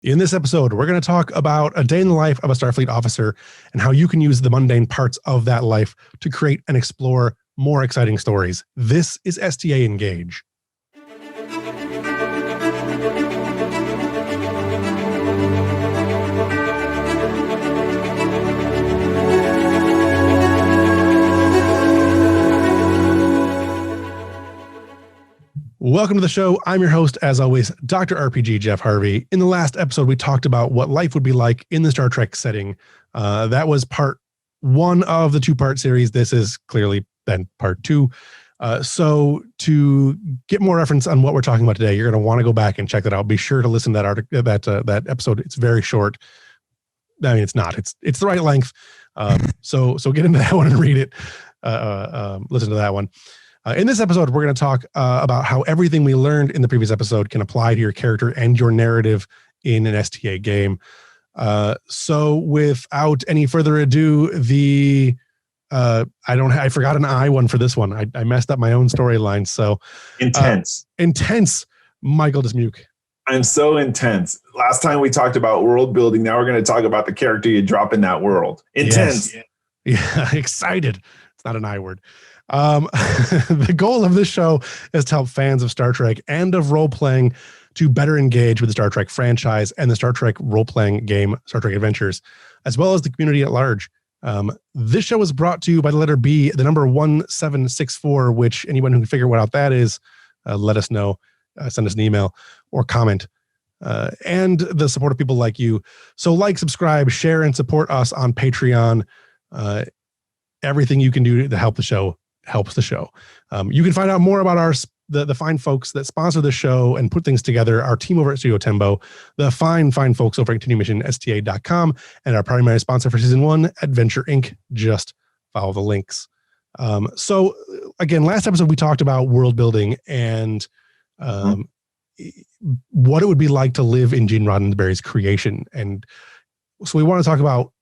In this episode, we're going to talk about a day in the life of a Starfleet officer and how you can use the mundane parts of that life to create and explore more exciting stories. This is STA Engage. Welcome to the show. I'm your host, as always, Dr. RPG Jeff Harvey. In the last episode, we talked about what life would be like in the Star Trek setting. That was part one of the two-part series. This is clearly then part two. So to get more reference on what we're talking about today, you're going to want to go back and check that out. Be sure to listen to that episode. It's very short. I mean, it's not. It's the right length. So get into that one and read it. Listen to that one. In this episode, we're going to talk about how everything we learned in the previous episode can apply to your character and your narrative in an STA game. So without any further ado, I forgot an I one for this one. I messed up my own storyline. So intense. Michael Dismuke. I'm so intense. Last time we talked about world building. Now we're going to talk about the character you drop in that world. Intense. Yes. Yeah, excited. It's not an I word. The goal of this show is to help fans of Star Trek and of role-playing to better engage with the Star Trek franchise and the Star Trek role-playing game, Star Trek Adventures, as well as the community at large. This show is brought to you by the letter B, the number 1764, which anyone who can figure what out that is, let us know, send us an email or comment. And the support of people like you. So like, subscribe, share, and support us on Patreon. Everything you can do to help the show helps the show. You can find out more about the fine folks that sponsor the show and put things together. Our team over at Studio Tembo, the fine folks over at continuemissionsta.com, and our primary sponsor for season 1, Adventure Inc. Just follow the links. So again, last episode we talked about world building and what it would be like to live in Gene Roddenberry's creation. And so we want to talk about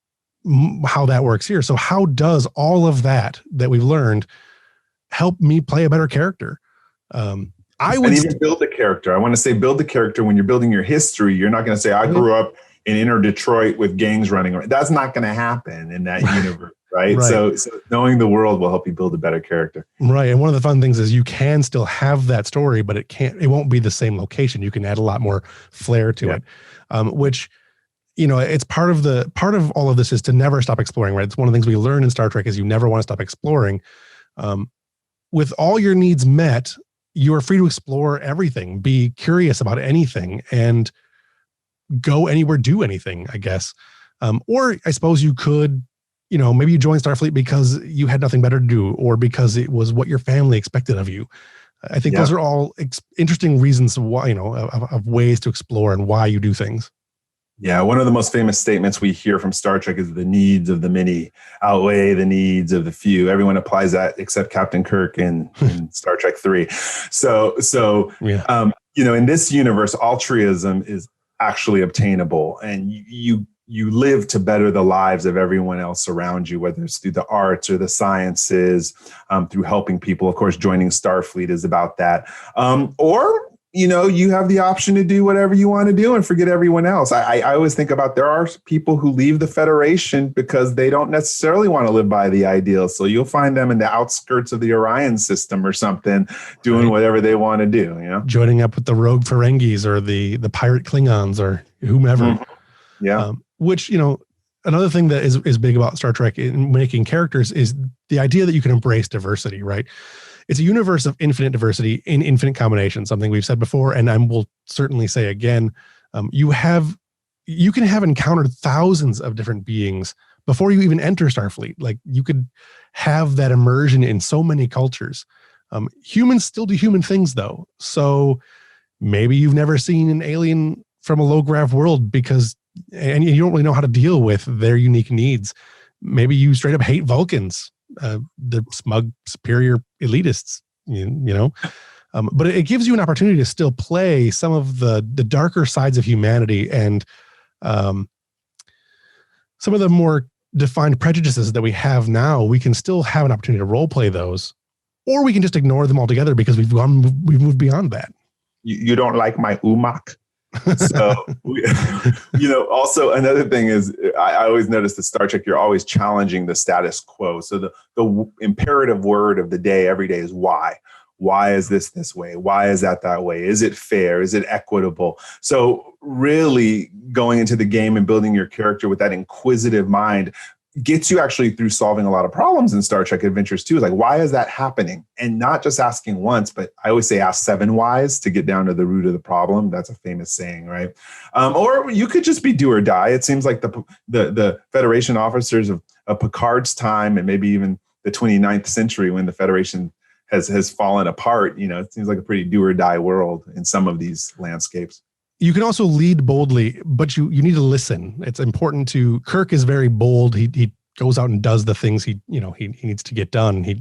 how that works here. So how does all of that we've learned help me play a better character? I would even build a character. I want to say build the character. When you're building your history, you're not going to say, I grew up in inner Detroit with gangs running around. That's not going to happen in that universe, right? So knowing the world will help you build a better character. Right. And one of the fun things is you can still have that story, but it won't be the same location. You can add a lot more flair to it, which, you know, it's part of all of this is to never stop exploring, right? It's one of the things we learn in Star Trek is you never want to stop exploring. With all your needs met, you are free to explore everything, be curious about anything, and go anywhere, do anything, I guess. Or I suppose you could, you know, maybe you joined Starfleet because you had nothing better to do, or because it was what your family expected of you. I think those are all interesting reasons why, you know, of ways to explore and why you do things. Yeah, one of the most famous statements we hear from Star Trek is the needs of the many outweigh the needs of the few. Everyone applies that except Captain Kirk in Star Trek 3. So you know, in this universe, altruism is actually obtainable, and you live to better the lives of everyone else around you, whether it's through the arts or the sciences, through helping people. Of course, joining Starfleet is about that. Or you know, you have the option to do whatever you want to do and forget everyone else. I always think about there are people who leave the Federation because they don't necessarily want to live by the ideal. So you'll find them in the outskirts of the Orion system or something, doing whatever they want to do, you know? Joining up with the rogue Ferengis or the pirate Klingons or whomever. Mm-hmm. Yeah. Which, you know, another thing that is big about Star Trek in making characters is the idea that you can embrace diversity, right? It's a universe of infinite diversity in infinite combinations, something we've said before, and I will certainly say again, you can have encountered thousands of different beings before you even enter Starfleet. Like, you could have that immersion in so many cultures. Humans still do human things, though. So maybe you've never seen an alien from a low-grav world and you don't really know how to deal with their unique needs. Maybe you straight up hate Vulcans. The smug, superior elitists, you know, but it gives you an opportunity to still play some of the darker sides of humanity and some of the more defined prejudices that we have now. We can still have an opportunity to role play those, or we can just ignore them altogether because we've moved beyond that. You don't like my umak? So, also another thing is I always notice the Star Trek, you're always challenging the status quo. So the imperative word of the day every day is why. Why is this way? Why is that way? Is it fair? Is it equitable? So really going into the game and building your character with that inquisitive mind gets you actually through solving a lot of problems in Star Trek Adventures too. Like, why is that happening? And not just asking once, but I always say ask 7 whys to get down to the root of the problem. That's a famous saying, right? Or you could just be do or die. It seems like the Federation officers of Picard's time, and maybe even the 29th century when the Federation has fallen apart, it seems like a pretty do or die world in some of these landscapes. You can also lead boldly, but you need to listen. It's important to. Kirk is very bold. He goes out and does the things he needs to get done. He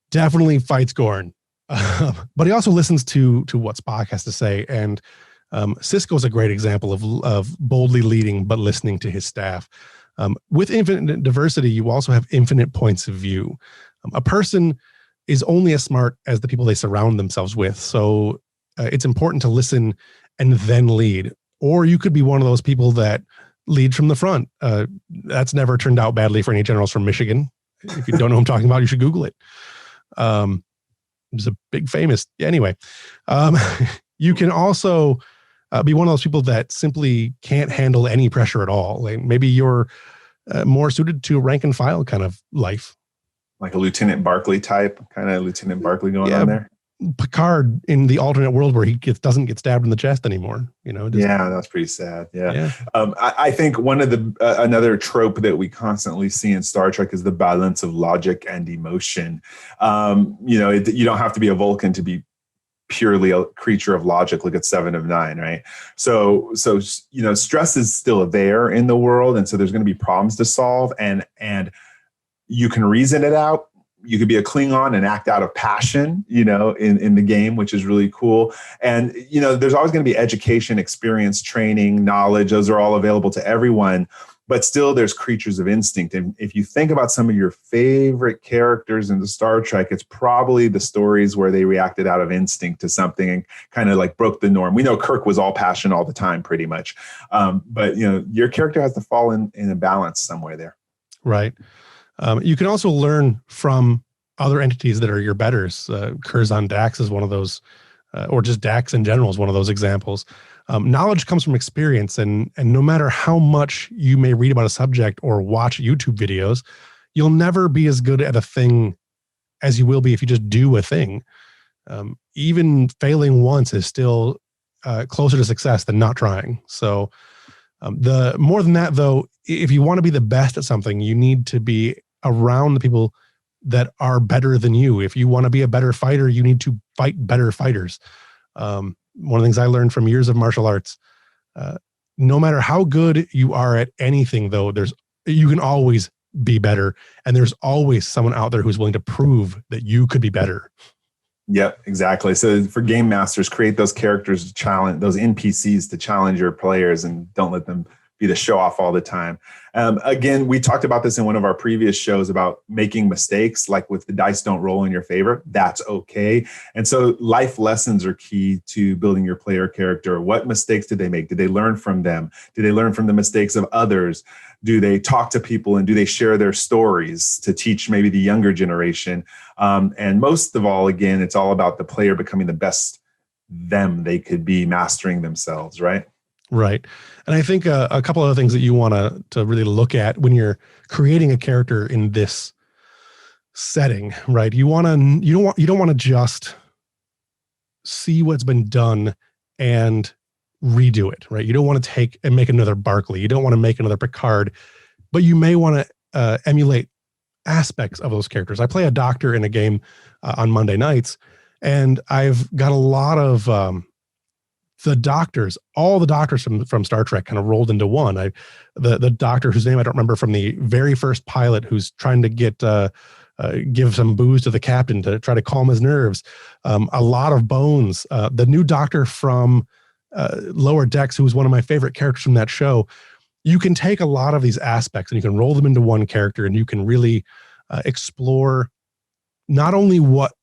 definitely fights Gorn, but he also listens to what Spock has to say. And Sisko's a great example of boldly leading but listening to his staff. With infinite diversity, you also have infinite points of view. A person is only as smart as the people they surround themselves with. So it's important to listen and then lead. Or you could be one of those people that lead from the front. That's never turned out badly for any generals from Michigan. If you don't know what I'm talking about, you should Google it. It's a big famous. Anyway, you can also be one of those people that simply can't handle any pressure at all. Like maybe you're more suited to a rank and file kind of life. Like a Lieutenant Barclay type, kind of Lieutenant Barclay going on there. Picard in the alternate world where he doesn't get stabbed in the chest anymore. Yeah, that's pretty sad. Yeah. I think one of the another trope that we constantly see in Star Trek is the balance of logic and emotion. You don't have to be a Vulcan to be purely a creature of logic. Look at 7 of 9, right? So stress is still there in the world, and so there's going to be problems to solve, and you can reason it out. You could be a Klingon and act out of passion, in the game, which is really cool. And, there's always going to be education, experience, training, knowledge. Those are all available to everyone. But still, there's creatures of instinct. And if you think about some of your favorite characters in the Star Trek, it's probably the stories where they reacted out of instinct to something and kind of like broke the norm. We know Kirk was all passion all the time, pretty much. But, your character has to fall in a balance somewhere there. Right. You can also learn from other entities that are your betters. Curzon Dax is one of those, or just Dax in general is one of those examples. Knowledge comes from experience, and no matter how much you may read about a subject or watch YouTube videos, you'll never be as good at a thing as you will be if you just do a thing. Even failing once is still closer to success than not trying. So the more than that, though, if you want to be the best at something, you need to be around the people that are better than you. If you want to be a better fighter, you need to fight better fighters. One of the things I learned from years of martial arts, no matter how good you are at anything, though, you can always be better. And there's always someone out there who's willing to prove that you could be better. Yep, exactly. So for game masters, create those characters to challenge, those NPCs to challenge your players, and don't let them be the show off all the time. Again, we talked about this in one of our previous shows about making mistakes, like with the dice don't roll in your favor. That's okay. And so life lessons are key to building your player character. What mistakes did they make? Did they learn from them? Did they learn from the mistakes of others? Do they talk to people, and do they share their stories to teach maybe the younger generation? And most of all, again, it's all about the player becoming the best them they could be, mastering themselves, right? Right. And I think a couple of other things that you want to really look at when you're creating a character in this setting, right? You don't want to just see what's been done and redo it, right? You don't want to take and make another Barclay. You don't want to make another Picard, but you may want to emulate aspects of those characters. I play a doctor in a game on Monday nights, and I've got a lot of all the doctors from Star Trek kind of rolled into one. The doctor whose name I don't remember from the very first pilot, who's trying to give some booze to the captain to try to calm his nerves. A lot of Bones. The new doctor from Lower Decks, who was one of my favorite characters from that show. You can take a lot of these aspects and you can roll them into one character, and you can really explore not only what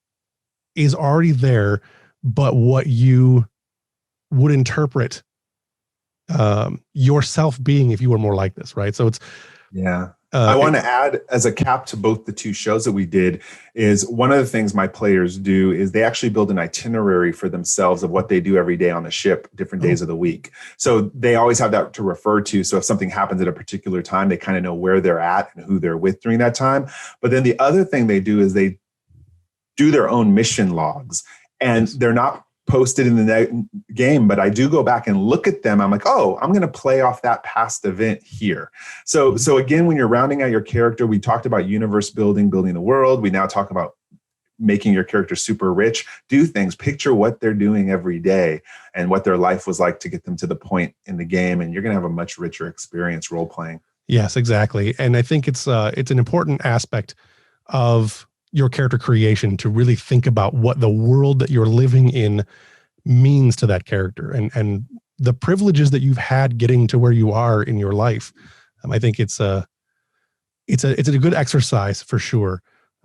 is already there, but what you would interpret yourself being if you were more like this, right? So it's I want to add as a cap to both the two shows that we did is one of the things my players do is they actually build an itinerary for themselves of what they do every day on the ship, different days of the week. So they always have that to refer to. So if something happens at a particular time, they kind of know where they're at and who they're with during that time. But then the other thing they do is they do their own mission logs, and they're not posted in the game, but I do go back and look at them. I'm like, oh, I'm going to play off that past event here. So again, when you're rounding out your character, we talked about universe building the world. We now talk about making your character super rich. Do things, picture what they're doing every day and what their life was like to get them to the point in the game. And you're going to have a much richer experience role playing. Yes, exactly. And I think it's an important aspect of your character creation to really think about what the world that you're living in means to that character and the privileges that you've had getting to where you are in your life. I think it's a good exercise for sure,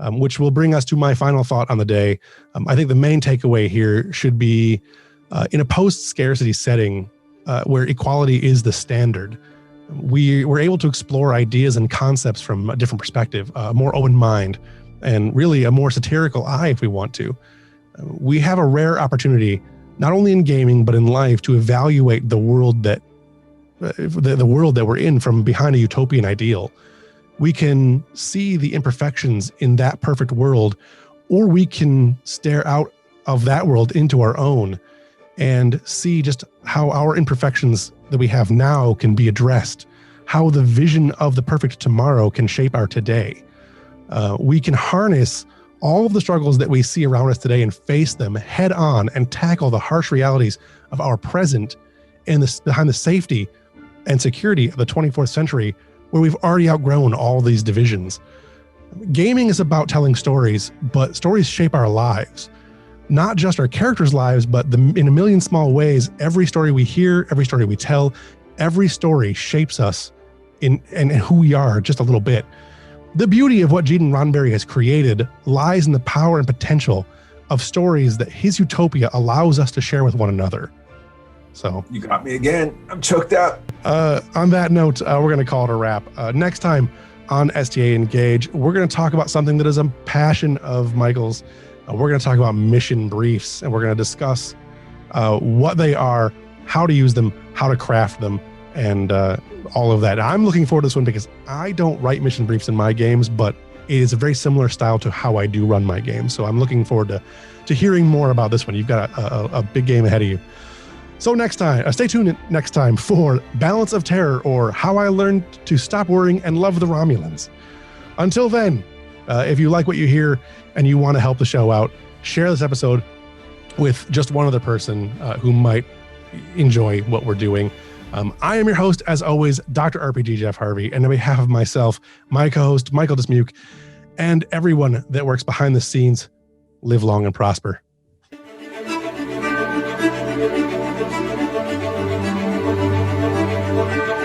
which will bring us to my final thought on the day. I think the main takeaway here should be in a post-scarcity setting where equality is the standard. We were able to explore ideas and concepts from a different perspective, a more open mind, and really a more satirical eye if we want to. We have a rare opportunity, not only in gaming, but in life, to evaluate the world that we're in from behind a utopian ideal. We can see the imperfections in that perfect world, or we can stare out of that world into our own and see just how our imperfections that we have now can be addressed, how the vision of the perfect tomorrow can shape our today. We can harness all of the struggles that we see around us today and face them head on and tackle the harsh realities of our present and behind the safety and security of the 24th century, where we've already outgrown all these divisions. Gaming is about telling stories, but stories shape our lives. Not just our characters' lives, but in a million small ways, every story we hear, every story we tell, every story shapes us in who we are just a little bit. The beauty of what Gene Roddenberry has created lies in the power and potential of stories that his utopia allows us to share with one another. So you got me again. I'm choked up. On that note, we're going to call it a wrap. Next time on STA Engage, we're going to talk about something that is a passion of Michael's. We're going to talk about mission briefs, and we're going to discuss what they are, how to use them, how to craft them, and all of that. I'm looking forward to this one because I don't write mission briefs in my games, but it is a very similar style to how I do run my games. So I'm looking forward to hearing more about this one. You've got a big game ahead of you. So next time, stay tuned next time for Balance of Terror, or How I Learned to Stop Worrying and Love the Romulans. Until then, if you like what you hear and you want to help the show out, share this episode with just one other person who might enjoy what we're doing. I am your host, as always, Dr. RPG Jeff Harvey, and on behalf of myself, my co-host, Michael Dismuke, and everyone that works behind the scenes, live long and prosper. Thank you.